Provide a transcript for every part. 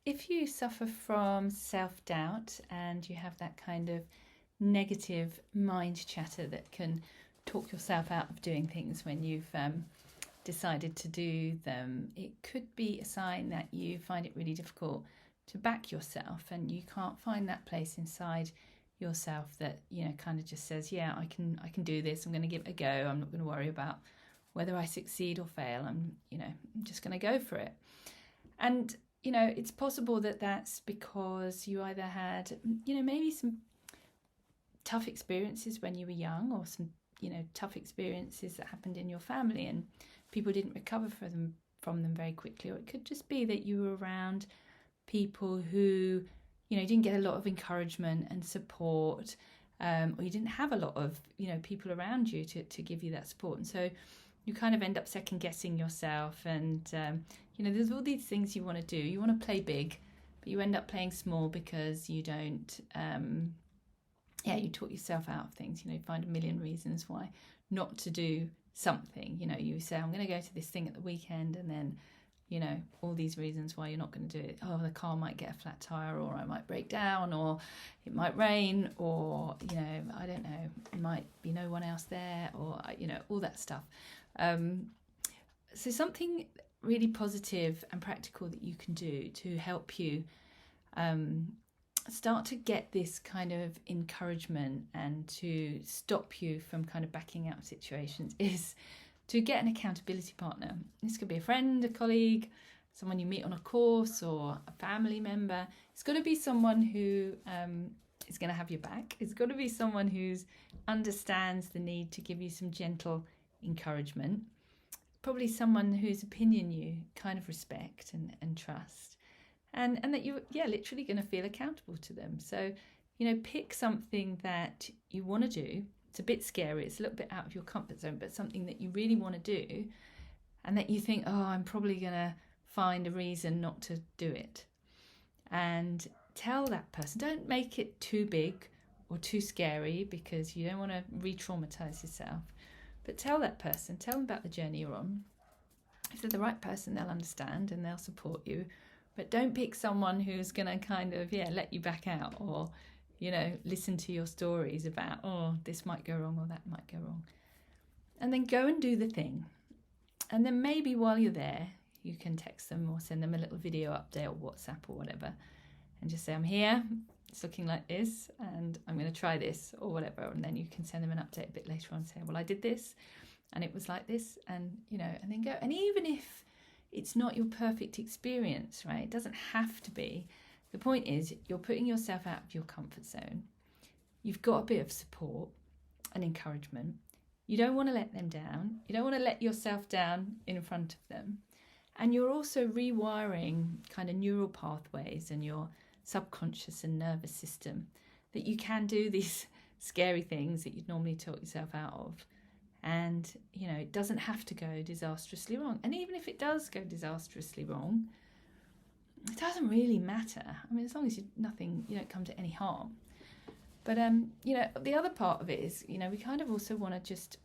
if you suffer from self-doubt and you have that kind of negative mind chatter that can talk yourself out of doing things when you've decided to do them, it could be a sign that you find it really difficult to back yourself, and you can't find that place inside yourself that, you know, kind of just says, yeah, I can do this, I'm going to give it a go, I'm not going to worry about whether I succeed or fail, I'm just going to go for it. And it's possible that that's because you either had maybe some tough experiences when you were young, or some tough experiences that happened in your family and people didn't recover from them very quickly. Or it could just be that you were around people who didn't get a lot of encouragement and support, or you didn't have a lot of people around you to give you that support, and so you kind of end up second guessing yourself. And there's all these things you want to do. You want to play big, but you end up playing small because you don't you talk yourself out of things. You find a million reasons why not to do something. You say, I'm going to go to this thing at the weekend, and then all these reasons why you're not going to do it. Oh, the car might get a flat tire, or I might break down, or it might rain, or I don't know, there might be no one else there, or all that stuff. So something really positive and practical that you can do to help you start to get this kind of encouragement and to stop you from kind of backing out of situations is to get an accountability partner. This could be a friend, a colleague, someone you meet on a course, or a family member. It's got to be someone who is going to have your back. It's got to be someone who understands the need to give you some gentle encouragement. Probably someone whose opinion you kind of respect and trust. And that you're literally going to feel accountable to them. So, pick something that you want to do. It's a bit scary, it's a little bit out of your comfort zone, but something that you really want to do, and that you think, oh, I'm probably going to find a reason not to do it. And tell that person. Don't make it too big or too scary, because you don't want to re-traumatize yourself. But tell that person, tell them about the journey you're on. If they're the right person, they'll understand and they'll support you. But don't pick someone who's going to kind of, let you back out, or, listen to your stories about, oh, this might go wrong or that might go wrong. And then go and do the thing. And then maybe while you're there, you can text them or send them a little video update or WhatsApp or whatever, and just say, I'm here, it's looking like this, and I'm going to try this or whatever. And then you can send them an update a bit later on and say, well, I did this and it was like this, and, and then go. And even if it's not your perfect experience, right? It doesn't have to be. The point is, you're putting yourself out of your comfort zone. You've got a bit of support and encouragement. You don't want to let them down. You don't want to let yourself down in front of them. And you're also rewiring kind of neural pathways in your subconscious and nervous system, that you can do these scary things that you'd normally talk yourself out of. And, it doesn't have to go disastrously wrong. And even if it does go disastrously wrong, it doesn't really matter. I mean, as long as you don't come to any harm. But, the other part of it is, we kind of also want to just,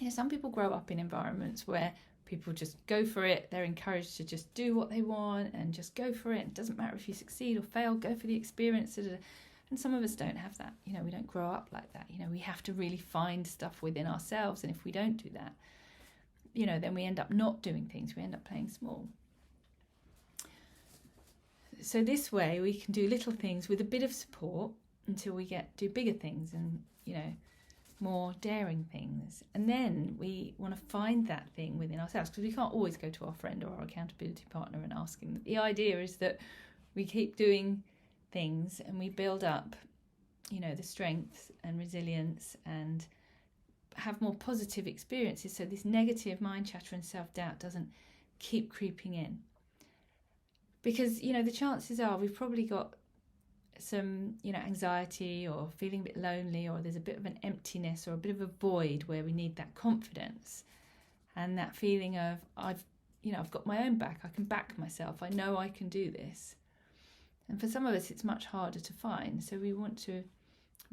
some people grow up in environments where people just go for it. They're encouraged to just do what they want and just go for it. It doesn't matter if you succeed or fail, go for the experience. And some of us don't have that. We don't grow up like that. We have to really find stuff within ourselves. And if we don't do that, then we end up not doing things. We end up playing small. So this way we can do little things with a bit of support until we do bigger things and, more daring things. And then we want to find that thing within ourselves, because we can't always go to our friend or our accountability partner and ask him. The idea is that we keep doing things and we build up, the strength and resilience and have more positive experiences, so this negative mind chatter and self-doubt doesn't keep creeping in. Because, the chances are we've probably got some, anxiety or feeling a bit lonely, or there's a bit of an emptiness or a bit of a void where we need that confidence and that feeling of, I've got my own back, I can back myself, I know I can do this. And for some of us, it's much harder to find. So we want to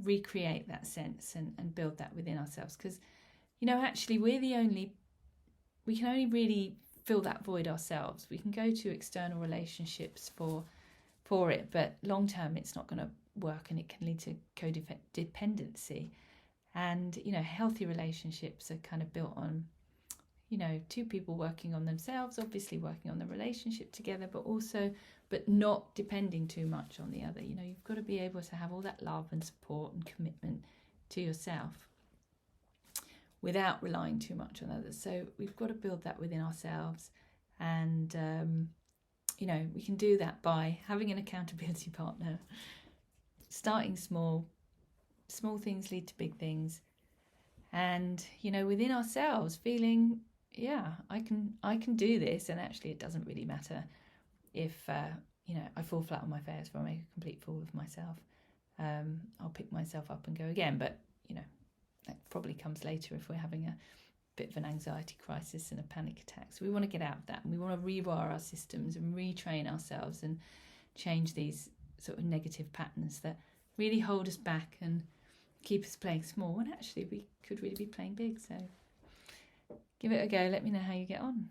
recreate that sense and build that within ourselves. Because, actually, we can only really fill that void ourselves. We can go to external relationships for it, but long term it's not going to work, and it can lead to codependency. And healthy relationships are kind of built on two people working on themselves, obviously working on the relationship together, but not depending too much on the other. You've got to be able to have all that love and support and commitment to yourself without relying too much on others. So we've got to build that within ourselves, and we can do that by having an accountability partner, starting small things lead to big things, and within ourselves feeling, I can do this, and actually it doesn't really matter if I fall flat on my face, or I make a complete fool of myself. I'll pick myself up and go again, but that probably comes later if we're having a bit of an anxiety crisis and a panic attack. So we want to get out of that, and we want to rewire our systems and retrain ourselves and change these sort of negative patterns that really hold us back and keep us playing small, when actually we could really be playing big. So give it a go. Let me know how you get on.